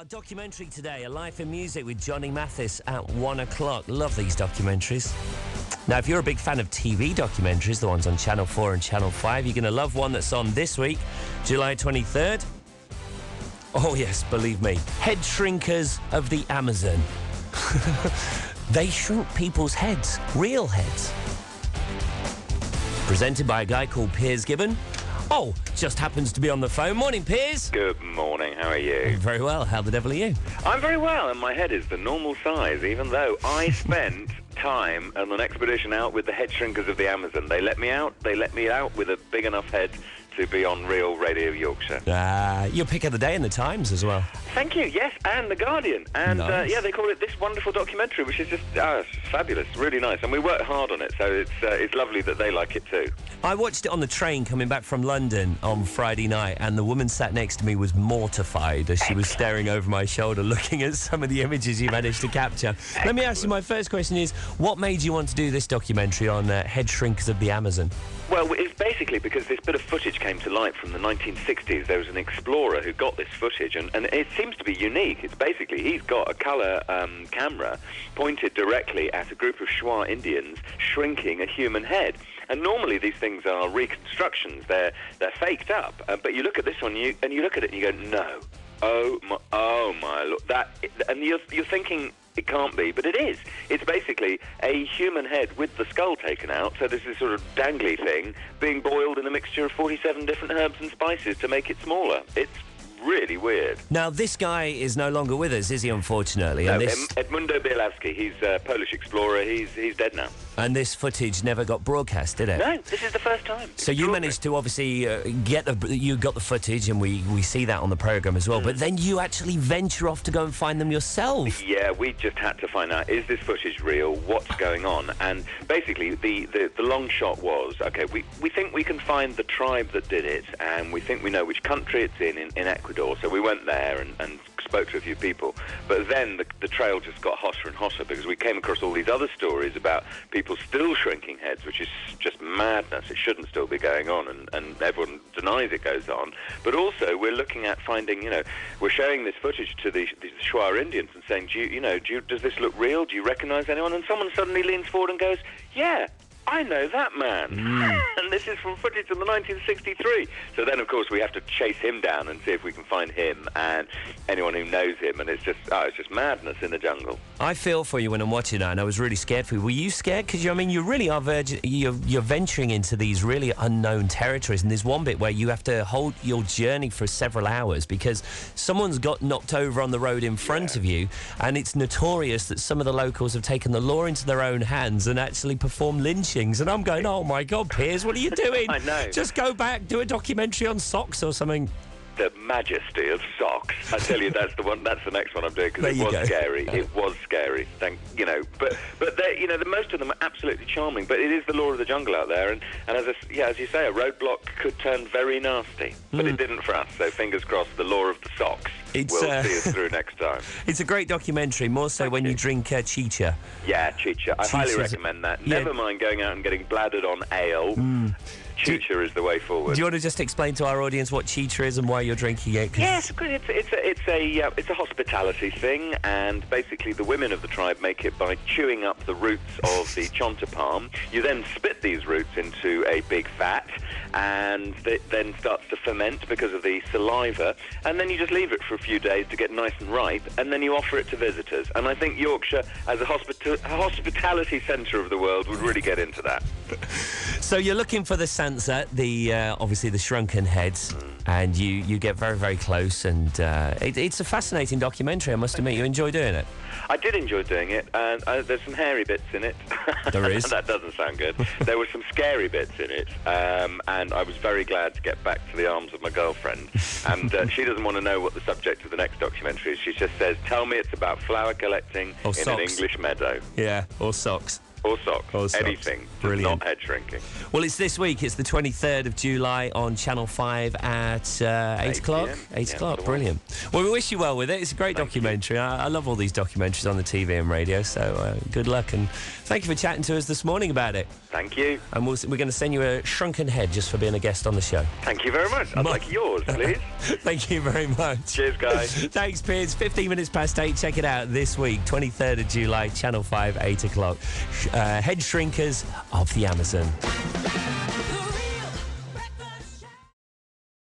Our documentary today, A Life in Music with Johnny Mathis at 1 o'clock. Love these documentaries. Now, if you're a big fan of TV documentaries, the ones on Channel 4 and Channel 5, you're going to love one that's on this week, July 23rd. Oh, yes, believe me. Headshrinkers of the Amazon. They shrink people's heads, real heads. Presented by a guy called Piers Gibbon. Oh, just happens to be on the phone. Morning, Piers. Good morning, how are you? Very well. How the devil are you? I'm very well, and my head is the normal size, even though I spent time on an expedition out with the Headshrinkers of the Amazon. They let me out with a big enough head to be on Real Radio Yorkshire. Your pick of the day in the Times as well. Thank you, yes, and The Guardian. And nice. yeah, they call it This Wonderful Documentary, which is just fabulous, really nice. And we worked hard on it, so it's lovely that they like it too. I watched it on the train coming back from London on Friday night, and the woman sat next to me was mortified as she was staring over my shoulder looking at some of the images you managed to capture. Let me ask you, my first question is, what made you want to do this documentary on Headshrinkers of the Amazon? Well, it's basically because this bit of footage came to light from the 1960s. There was an explorer who got this footage, and it seems to be unique. It's basically, he's got a colour camera pointed directly at a group of Shuar Indians shrinking a human head. And normally these things are reconstructions. They're faked up. But you look at this one, and you look at it and you go, no. Oh my Lord. And you're thinking, it can't be, but it is. It's basically a human head with the skull taken out, so there's this sort of dangly thing being boiled in a mixture of 47 different herbs and spices to make it smaller. It's really weird. Now, this guy is no longer with us, is he, unfortunately? No, And Edmundo Bielawski, he's a Polish explorer, he's dead now. And this footage never got broadcast, did it? No, this is the first time. So you managed to obviously you got the footage, and we see that on the programme as well, but then you actually venture off to go and find them yourself. Yeah, we just had to find out, is this footage real? What's going on? And basically, the long shot was, okay, we think we can find the tribe that did it, and we think we know which country it's in Ecuador. So we went there and spoke to a few people. But then the trail just got hotter and hotter because we came across all these other stories about people still shrinking heads, which is just madness. It shouldn't still be going on, and everyone denies it goes on. But also, we're looking at finding, we're showing this footage to the Shuar Indians and saying, does this look real? Do you recognize anyone? And someone suddenly leans forward and goes, yeah, I know that man. And this is from footage from the 1963. So then, of course, we have to chase him down and see if we can find him and anyone who knows him. And it's just madness in the jungle. I feel for you when I'm watching that, and I was really scared for you. Were you scared? Because, you really are you're venturing into these really unknown territories. And there's one bit where you have to hold your journey for several hours because someone's got knocked over on the road in front of you. And it's notorious that some of the locals have taken the law into their own hands and actually performed lynchings. And I'm going, oh my God, Piers, what are you doing? I know. Just go back, do a documentary on socks or something. The majesty of socks. I tell you, that's the one. That's the next one I'm doing because it was scary. It was scary. But most of them are absolutely charming. But it is the law of the jungle out there, and as you say, a roadblock could turn very nasty. But it didn't for us. So fingers crossed. The law of the socks will see us through next time. It's a great documentary, more so when you drink chicha. Yeah, chicha. I highly recommend that. Yeah. Never mind going out and getting bladdered on ale. Chicha is the way forward. Do you want to just explain to our audience what chicha is and why you're drinking it? Yes, it's a hospitality thing, and basically the women of the tribe make it by chewing up the roots of the chonta palm. You then spit these roots into a big vat, and it then starts to ferment because of the saliva, and then you just leave it for a few days to get nice and ripe, and then you offer it to visitors. And I think Yorkshire, as a hospitality centre of the world, would really get into that. So you're looking for the Sansa, obviously the shrunken heads, and you get very, very close, and it's a fascinating documentary, I must admit. You enjoy doing it? I did enjoy doing it, and there's some hairy bits in it. There is? That doesn't sound good. There were some scary bits in it, and I was very glad to get back to the arms of my girlfriend. And she doesn't want to know what the subject of the next documentary is. She just says, tell me it's about flower collecting in an English meadow. Yeah, or socks. Or socks. Or socks. Anything. Brilliant. Not head shrinking. Well, it's this week. It's the 23rd of July on Channel 5 at 8 o'clock. PM. 8 o'clock. Brilliant. Well, we wish you well with it. It's a great documentary. I love all these documentaries on the TV and radio, so good luck. And thank you for chatting to us this morning about it. Thank you. And we're going to send you a shrunken head just for being a guest on the show. Thank you very much. I'd like yours, please. Thank you very much. Cheers, guys. Thanks, Piers. 15 minutes past 8. Check it out this week, 23rd of July, Channel 5, 8 o'clock. Head Shrinkers of the Amazon.